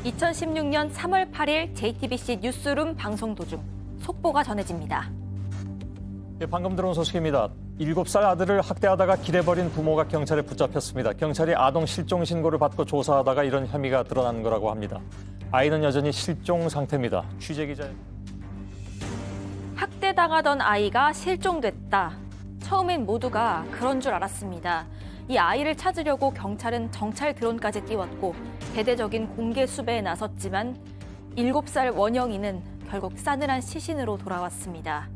2016년 3월 8일 JTBC 뉴스룸 방송 도중 속보가 전해집니다. 예, 방금 들어온 소식입니다. 7살 아들을 학대하다가 길에 버린 부모가 경찰에 붙잡혔습니다. 경찰이 아동 실종 신고를 받고 조사하다가 이런 혐의가 드러난 거라고 합니다. 아이는 여전히 실종 상태입니다. 취재기자. 학대당하던 아이가 실종됐다. 처음엔 모두가 그런 줄 알았습니다. 이 아이를 찾으려고 경찰은 정찰 드론까지 띄웠고 대대적인 공개 수배에 나섰지만 7살 원영이는 결국 싸늘한 시신으로 돌아왔습니다.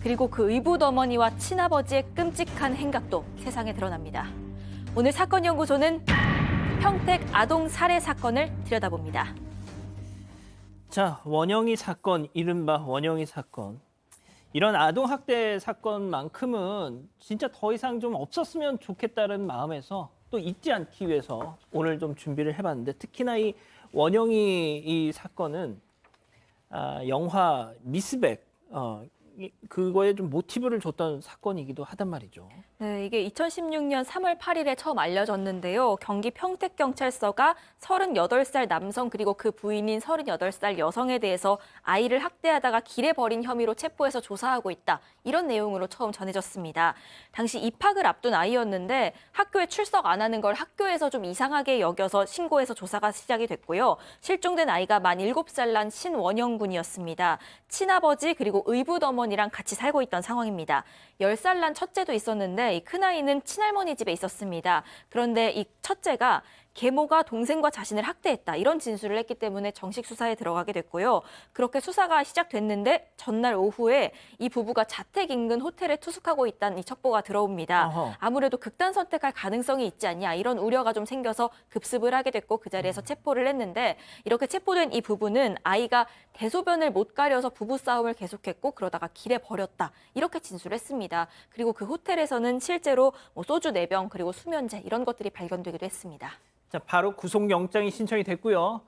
그리고 그 의붓어머니와 친아버지의 끔찍한 행각도 세상에 드러납니다. 오늘 사건연구소는 평택 아동 살해 사건을 들여다봅니다. 자, 원영이 사건, 이른바 원영이 사건. 이런 아동학대 사건만큼은 진짜 더 이상 좀 없었으면 좋겠다는 마음에서 또 잊지 않기 위해서 오늘 좀 준비를 해봤는데, 특히나 이 원영이 이 사건은 영화 미스백, 그거에 좀 모티브를 줬던 사건이기도 하단 말이죠. 네, 이게 2016년 3월 8일에 처음 알려졌는데요. 경기 평택경찰서가 38살 남성 그리고 그 부인인 38살 여성에 대해서 아이를 학대하다가 길에 버린 혐의로 체포해서 조사하고 있다. 이런 내용으로 처음 전해졌습니다. 당시 입학을 앞둔 아이였는데 학교에 출석 안 하는 걸 학교에서 좀 이상하게 여겨서 신고해서 조사가 시작이 됐고요. 실종된 아이가 만 7살 난 신원영 군이었습니다. 친아버지 그리고 의붓어머니랑 같이 살고 있던 상황입니다. 10살 난 첫째도 있었는데 이 큰아이는 친할머니 집에 있었습니다. 그런데 이 첫째가 계모가 동생과 자신을 학대했다. 이런 진술을 했기 때문에 정식 수사에 들어가게 됐고요. 그렇게 수사가 시작됐는데 전날 오후에 이 부부가 자택 인근 호텔에 투숙하고 있다는 이 첩보가 들어옵니다. 어허. 아무래도 극단 선택할 가능성이 있지 않냐 이런 우려가 좀 생겨서 급습을 하게 됐고 그 자리에서 체포를 했는데 이렇게 체포된 이 부부는 아이가 대소변을 못 가려서 부부싸움을 계속했고 그러다가 길에 버렸다. 이렇게 진술했습니다. 그리고 그 호텔에서는 실제로 소주 4병 그리고 수면제 이런 것들이 발견되기도 했습니다. 자, 바로 구속영장이 신청이 됐고요.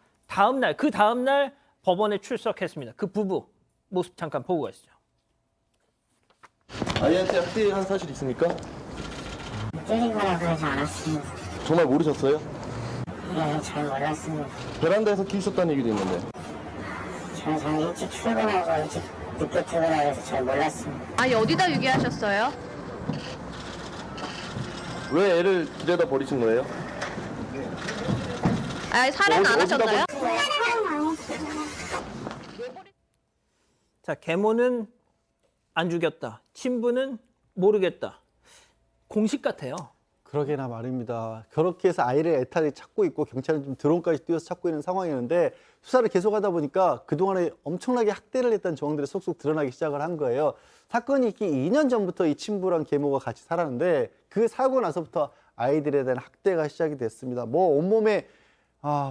그 다음 날 법원에 출석했습니다. 그 부부 모습 잠깐 보고 가시죠. 아이한테 학대한 사실 있습니까? 때리거나 그러지 않았습니다. 정말 모르셨어요? 네, 잘 몰랐습니다. 베란다에서 키 있었다는 얘기도 있는데. 저는 일찍 출근하고 일찍 늦게 퇴근하면서 잘 몰랐습니다. 아니 어디다 유기하셨어요? 왜 애를 길에다 버리신 거예요? 아 살해는 안 어디다 하셨나요? 자, 계모는 안 죽였다. 친부는 모르겠다. 공식 같아요. 그러게나 말입니다. 그렇게 해서 아이를 애타게 찾고 있고 경찰은 좀 드론까지 띄워서 찾고 있는 상황이었는데 수사를 계속하다 보니까 그동안에 엄청나게 학대를 했던 정황들이 속속 드러나기 시작을 한 거예요. 사건이 있기 2년 전부터 이 친부랑 계모가 같이 살았는데 그 사고 나서부터 아이들에 대한 학대가 시작이 됐습니다. 뭐 온몸에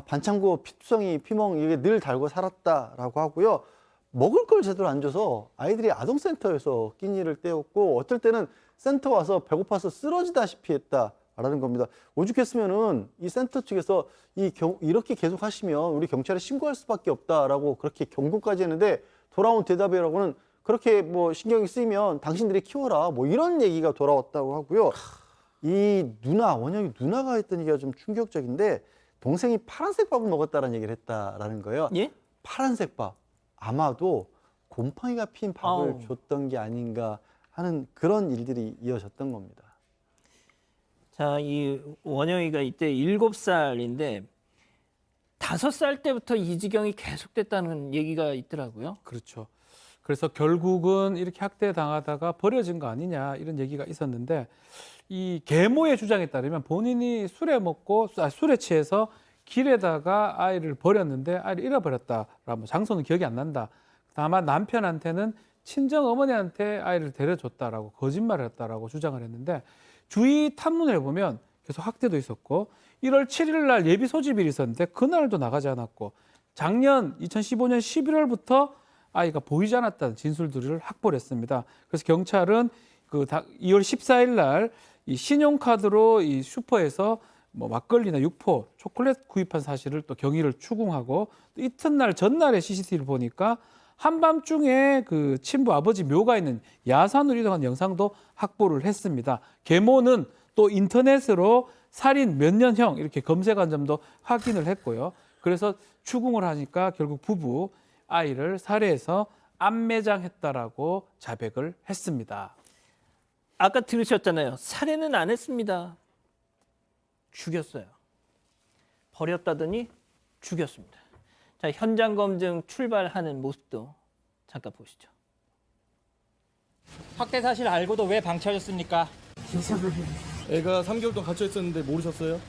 반창고, 피투성이, 피멍 이게 늘 달고 살았다라고 하고요. 먹을 걸 제대로 안 줘서 아이들이 아동센터에서 끼니를 때웠고 어떨 때는 센터 와서 배고파서 쓰러지다시피 했다라는 겁니다. 오죽했으면은 이 센터 측에서 이렇게 계속 하시면 우리 경찰에 신고할 수밖에 없다라고 그렇게 경고까지 했는데 돌아온 대답이라고는 그렇게 뭐 신경이 쓰이면 당신들이 키워라 뭐 이런 얘기가 돌아왔다고 하고요. 이 원영이 누나가 했던 얘기가 좀 충격적인데 동생이 파란색 밥을 먹었다라는 얘기를 했다라는 거예요. 예? 파란색 밥. 아마도 곰팡이가 핀 밥을 아우. 줬던 게 아닌가 하는 그런 일들이 이어졌던 겁니다. 자, 이 원영이가 이때 7살인데 5살 때부터 이 지경이 계속됐다는 얘기가 있더라고요. 그렇죠. 그래서 결국은 이렇게 학대당하다가 버려진 거 아니냐 이런 얘기가 있었는데 이 계모의 주장에 따르면 본인이 술에 취해서 길에다가 아이를 버렸는데 아이를 잃어버렸다라고 장소는 기억이 안 난다. 다만 남편한테는 친정 어머니한테 아이를 데려줬다라고 거짓말을 했다라고 주장을 했는데 주위 탐문을 해보면 계속 학대도 있었고 1월 7일 날 예비 소집일이 있었는데 그날도 나가지 않았고 작년 2015년 11월부터 아이가 보이지 않았다는 진술들을 확보를 했습니다. 그래서 경찰은 2월 14일 날 이 신용카드로 이 슈퍼에서 뭐 막걸리나 육포, 초콜릿 구입한 사실을 또 경위를 추궁하고 또 이튿날 전날에 CCTV를 보니까 한밤중에 그 친부 아버지 묘가 있는 야산으로 이동한 영상도 확보를 했습니다. 계모는 또 인터넷으로 살인 몇 년형 이렇게 검색한 점도 확인을 했고요. 그래서 추궁을 하니까 결국 부부 아이를 살해해서 암매장했다라고 자백을 했습니다. 아까 들으셨잖아요. 살해는 안 했습니다. 죽였어요. 버렸다더니 죽였습니다. 자, 현장 검증 출발하는 모습도 잠깐 보시죠. 학대 사실 알고도 왜 방치하셨습니까? 죄송합니다. 애가 3개월 동안 갇혀 있었는데 모르셨어요?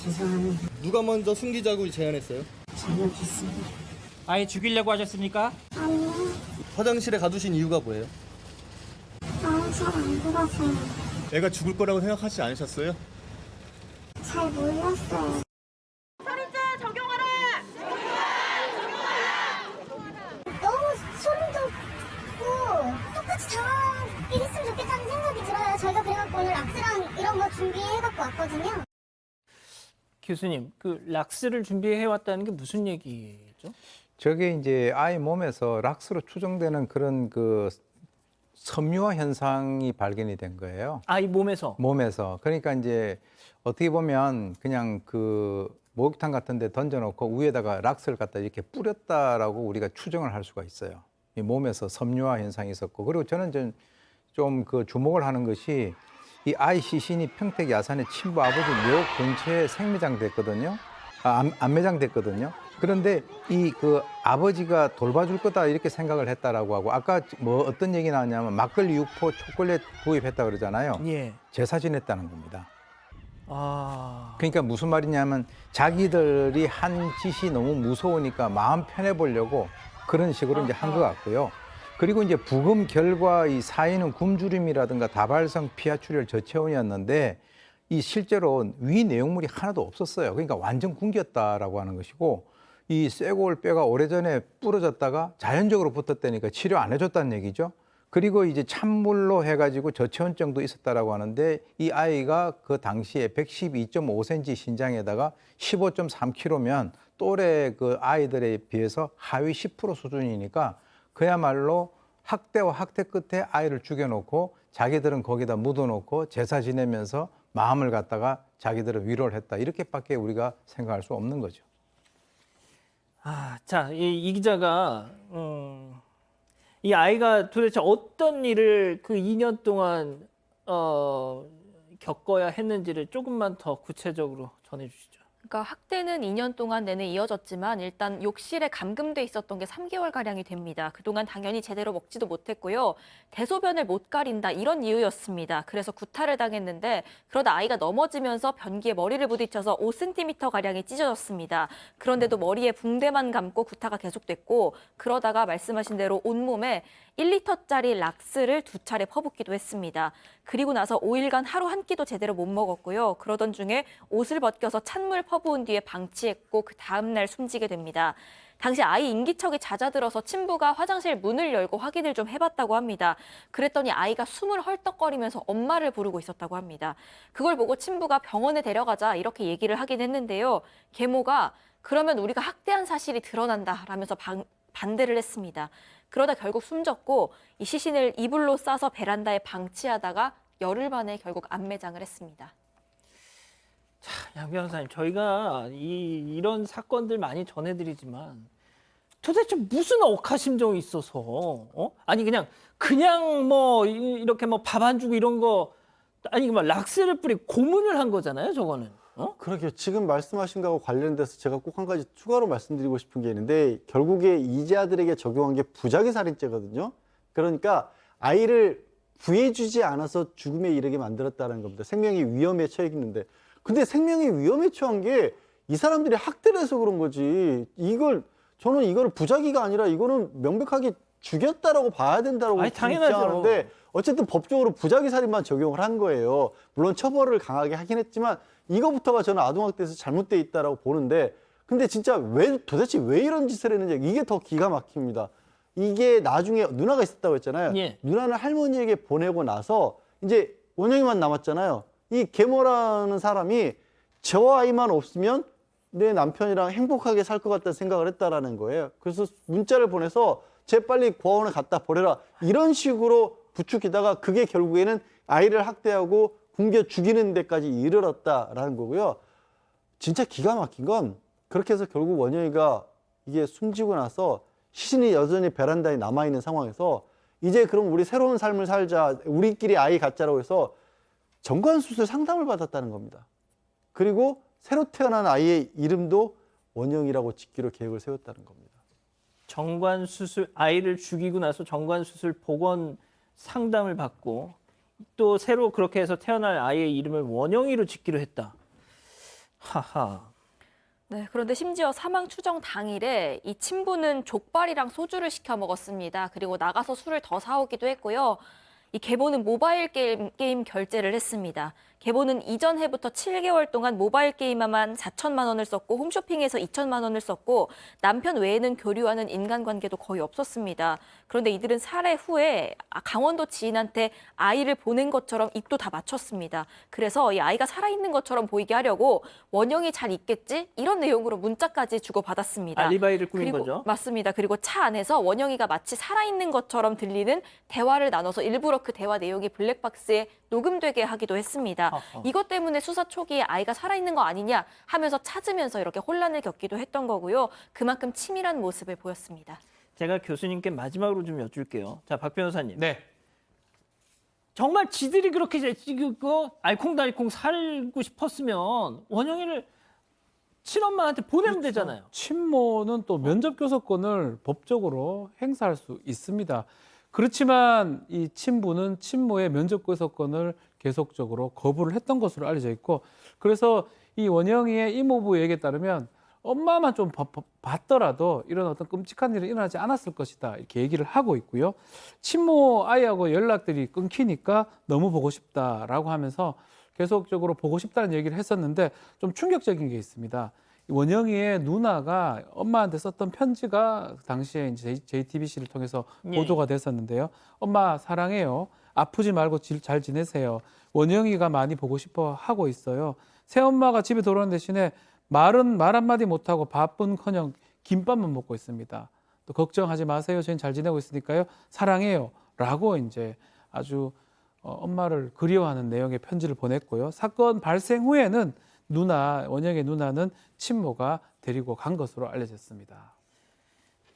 죄송합니다. 누가 먼저 숨기자고 제안했어요? 잘못했습니다. 아예 죽이려고 하셨습니까? 아니요. 화장실에 가두신 이유가 뭐예요? 잘안 들어서요. 애가 죽을 거라고 생각하지 않으셨어요? 잘 몰랐어요. 너무 소름 돋고 똑같이 당하게 했으면 좋겠다는 생각이 들어요. 저희가 그래갖고 오늘 락스랑 이런 거 준비해갖고 왔거든요. 교수님, 그 락스를 준비해 왔다는 게 무슨 얘기죠? 저게 이제 아이 몸에서 락스로 추정되는 그런 그 섬유화 현상이 발견이 된 거예요. 아이 몸에서. 몸에서. 그러니까 이제 어떻게 보면 그냥 그 목욕탕 같은 데 던져놓고 위에다가 락스를 갖다 이렇게 뿌렸다라고 우리가 추정을 할 수가 있어요. 이 몸에서 섬유화 현상이 있었고. 그리고 저는 좀 그 주목을 하는 것이 이 아이 시신이 평택 야산의 친부 아버지 묘 근처에 생매장됐거든요. 안매장됐거든요. 그런데 이 그 아버지가 돌봐줄 거다 이렇게 생각을 했다라고 하고 아까 뭐 어떤 얘기 나왔냐면 막걸리 육포 초콜릿 구입했다 그러잖아요. 예. 제사 지냈다는 겁니다. 아. 그러니까 무슨 말이냐면 자기들이 한 짓이 너무 무서우니까 마음 편해 보려고 그런 식으로 이제 한 것 같고요. 그리고 이제 부검 결과 이 사인은 굶주림이라든가 다발성 피하출혈 저체온이었는데 이 실제로 위 내용물이 하나도 없었어요. 그러니까 완전 굶겼다라고 하는 것이고 이 쇠골 뼈가 오래전에 부러졌다가 자연적으로 붙었다니까 치료 안 해줬다는 얘기죠. 그리고 이제 찬물로 해가지고 저체온증도 있었다라고 하는데 이 아이가 그 당시에 112.5cm 신장에다가 15.3kg면 또래 그 아이들에 비해서 하위 10% 수준이니까 그야말로 학대와 학대 끝에 아이를 죽여놓고 자기들은 거기다 묻어놓고 제사 지내면서 마음을 갖다가 자기들은 위로를 했다. 이렇게밖에 우리가 생각할 수 없는 거죠. 아, 자, 이 기자가 이 아이가 도대체 어떤 일을 그 2년 동안 겪어야 했는지를 조금만 더 구체적으로 전해주시죠. 그러니까 학대는 2년 동안 내내 이어졌지만 일단 욕실에 감금돼 있었던 게 3개월가량이 됩니다. 그동안 당연히 제대로 먹지도 못했고요. 대소변을 못 가린다 이런 이유였습니다. 그래서 구타를 당했는데 그러다 아이가 넘어지면서 변기에 머리를 부딪혀서 5cm가량이 찢어졌습니다. 그런데도 머리에 붕대만 감고 구타가 계속됐고 그러다가 말씀하신 대로 온몸에 1리터짜리 락스를 2차례 퍼붓기도 했습니다. 그리고 나서 5일간 하루 한 끼도 제대로 못 먹었고요. 그러던 중에 옷을 벗겨서 찬물 퍼부은 뒤에 방치했고 그 다음 날 숨지게 됩니다. 당시 아이 인기척이 잦아들어서 친부가 화장실 문을 열고 확인을 좀 해봤다고 합니다. 그랬더니 아이가 숨을 헐떡거리면서 엄마를 부르고 있었다고 합니다. 그걸 보고 친부가 병원에 데려가자 이렇게 얘기를 하긴 했는데요. 계모가 그러면 우리가 학대한 사실이 드러난다라면서 반대를 했습니다. 그러다 결국 숨졌고 이 시신을 이불로 싸서 베란다에 방치하다가 열흘 만에 결국 암매장을 했습니다. 자, 양 변호사님, 저희가 이런 사건들 많이 전해드리지만 도대체 무슨 억하심정이 있어서 아니 그냥 뭐 이렇게 뭐 밥 안 주고 이런 거 아니 막 락스를 뿌리고 고문을 한 거잖아요, 저거는. 그러게요. 지금 말씀하신 거하고 관련돼서 제가 꼭 한 가지 추가로 말씀드리고 싶은 게 있는데 결국에 이자들에게 적용한 게 부작위 살인죄거든요. 그러니까 아이를 구해주지 않아서 죽음에 이르게 만들었다는 겁니다. 생명이 위험에 처해 있는데. 근데 생명이 위험에 처한 게 이 사람들이 학대를 해서 그런 거지. 저는 이거를 부작위가 아니라 이거는 명백하게 죽였다라고 봐야 된다고 아니, 당연하죠. 주장하는데 어쨌든 법적으로 부작위 살인만 적용을 한 거예요. 물론 처벌을 강하게 하긴 했지만 이거부터가 저는 아동학대에서 잘못돼 있다라고 보는데 근데 진짜 도대체 왜 이런 짓을 했는지 이게 더 기가 막힙니다. 이게 나중에 누나가 있었다고 했잖아요. 예. 누나는 할머니에게 보내고 나서 이제 원영이만 남았잖아요. 이 계모라는 사람이 저 아이만 없으면 내 남편이랑 행복하게 살 것 같다는 생각을 했다라는 거예요. 그래서 문자를 보내서 재빨리 고아원에 갖다 버려라. 이런 식으로 부추기다가 그게 결국에는 아이를 학대하고 굶겨 죽이는 데까지 이르렀다라는 거고요. 진짜 기가 막힌 건 그렇게 해서 결국 원영이가 이게 숨지고 나서 시신이 여전히 베란다에 남아있는 상황에서 이제 그럼 우리 새로운 삶을 살자, 우리끼리 아이 갖자라고 해서 정관수술 상담을 받았다는 겁니다. 그리고 새로 태어난 아이의 이름도 원영이라고 짓기로 계획을 세웠다는 겁니다. 정관 수술, 아이를 죽이고 나서 정관 수술 보건 상담을 받고 또 새로 그렇게 해서 태어날 아이의 이름을 원영이로 짓기로 했다. 하하. 네, 그런데 심지어 사망 추정 당일에 이 친부는 족발이랑 소주를 시켜 먹었습니다. 그리고 나가서 술을 더 사오기도 했고요. 이 계보는 모바일 게임 결제를 했습니다. 계보는 이전 해부터 7개월 동안 모바일 게임에만 4천만 원을 썼고 홈쇼핑에서 2천만 원을 썼고 남편 외에는 교류하는 인간관계도 거의 없었습니다. 그런데 이들은 살해 후에 강원도 지인한테 아이를 보낸 것처럼 입도 다 맞췄습니다. 그래서 이 아이가 살아있는 것처럼 보이게 하려고 원영이 잘 있겠지? 이런 내용으로 문자까지 주고받았습니다. 알리바이를 꾸민 그리고, 거죠. 맞습니다. 그리고 차 안에서 원영이가 마치 살아있는 것처럼 들리는 대화를 나눠서 일부러 그 대화 내용이 블랙박스에 녹음되게 하기도 했습니다. 이것 때문에 수사 초기에 아이가 살아있는 거 아니냐 하면서 찾으면서 이렇게 혼란을 겪기도 했던 거고요. 그만큼 치밀한 모습을 보였습니다. 제가 교수님께 마지막으로 좀 여쭐게요. 자, 박 변호사님. 네. 정말 지들이 그렇게 그 알콩달콩 살고 싶었으면 원영이를 친엄마한테 보내면 되잖아요. 친모는 또 면접 교섭권을 법적으로 행사할 수 있습니다. 그렇지만 이 친부는 친모의 면접 교섭권을 계속적으로 거부를 했던 것으로 알려져 있고, 그래서 이 원영이의 이모부 얘기에 따르면 엄마만 좀 봤더라도 이런 어떤 끔찍한 일은 일어나지 않았을 것이다, 이렇게 얘기를 하고 있고요. 친모 아이하고 연락들이 끊기니까 너무 보고 싶다라고 하면서 계속적으로 보고 싶다는 얘기를 했었는데 좀 충격적인 게 있습니다. 원영이의 누나가 엄마한테 썼던 편지가 당시에 이제 JTBC를 통해서 보도가 됐었는데요. 엄마 사랑해요. 아프지 말고 잘 지내세요. 원영이가 많이 보고 싶어 하고 있어요. 새엄마가 집에 돌아오는 대신에 말 한마디 못하고 밥은커녕 김밥만 먹고 있습니다. 또 걱정하지 마세요. 저희는 잘 지내고 있으니까요. 사랑해요. 라고 이제 아주 엄마를 그리워하는 내용의 편지를 보냈고요. 사건 발생 후에는 원영의 누나는 친모가 데리고 간 것으로 알려졌습니다.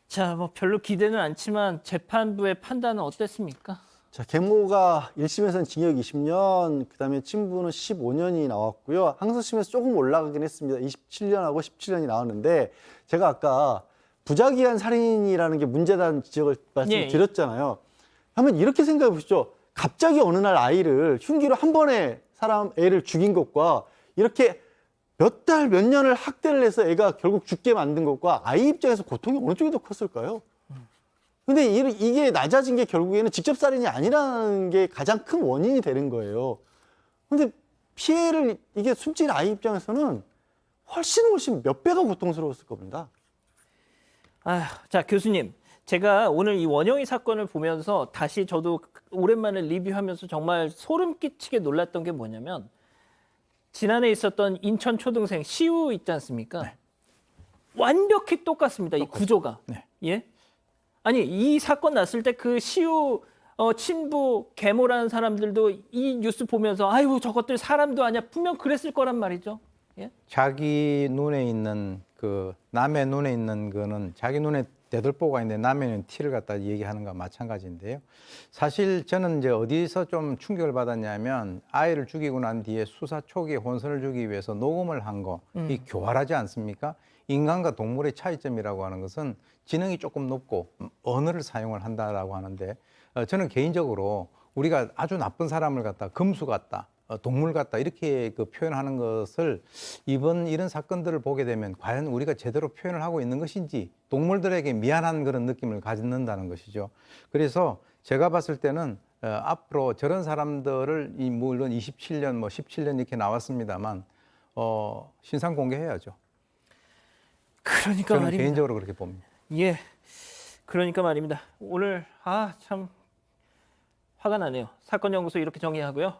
자, 뭐 별로 기대는 않지만 재판부의 판단은 어땠습니까? 자, 계모가 1심에서는 징역 20년, 그다음에 친부는 15년이 나왔고요. 항소심에서 조금 올라가긴 했습니다. 27년하고 17년이 나왔는데 제가 아까 부작위한 살인이라는 게 문제다는 지적을 말씀드렸잖아요. 한번 이렇게 생각해 보시죠. 갑자기 어느 날 아이를 흉기로 한 번에 애를 죽인 것과 이렇게 몇 달, 몇 년을 학대를 해서 애가 결국 죽게 만든 것과 아이 입장에서 고통이 어느 쪽이 더 컸을까요? 근데 이게 낮아진 게 결국에는 직접 살인이 아니라는 게 가장 큰 원인이 되는 거예요. 근데 피해를 이게 숨진 아이 입장에서는 훨씬 몇 배가 고통스러웠을 겁니다. 자, 교수님. 제가 오늘 이 원영이 사건을 보면서 다시 저도 오랜만에 리뷰하면서 정말 소름 끼치게 놀랐던 게 뭐냐면 지난해 있었던 인천 초등생 시우 있지 않습니까? 네. 완벽히 똑같습니다. 이 구조가. 네. 예? 아니, 이 사건 났을 때 그 시우 친부 계모라는 사람들도 이 뉴스 보면서 아이고 저것들 사람도 아니야 분명 그랬을 거란 말이죠. 예? 자기 눈에 있는 남의 눈에 있는 거는 자기 눈에 대들보가 있는데 남의 눈에 티를 갖다 얘기하는 거와 마찬가지인데요. 사실 저는 이제 어디서 좀 충격을 받았냐면 아이를 죽이고 난 뒤에 수사 초기에 혼선을 주기 위해서 녹음을 한 거, 이 교활하지 않습니까? 인간과 동물의 차이점이라고 하는 것은 지능이 조금 높고 언어를 사용을 한다라고 하는데 저는 개인적으로 우리가 아주 나쁜 사람을 갖다 금수 같다, 동물 같다 이렇게 표현하는 것을 이런 사건들을 보게 되면 과연 우리가 제대로 표현을 하고 있는 것인지 동물들에게 미안한 그런 느낌을 갖는다는 것이죠. 그래서 제가 봤을 때는 앞으로 저런 사람들을 물론 27년, 17년 이렇게 나왔습니다.만 신상 공개해야죠. 그러니까 저는 말입니다. 개인적으로 그렇게 봅니다. 예. 그러니까 말입니다. 오늘 참 화가 나네요. 사건 연구소 이렇게 정리하고요.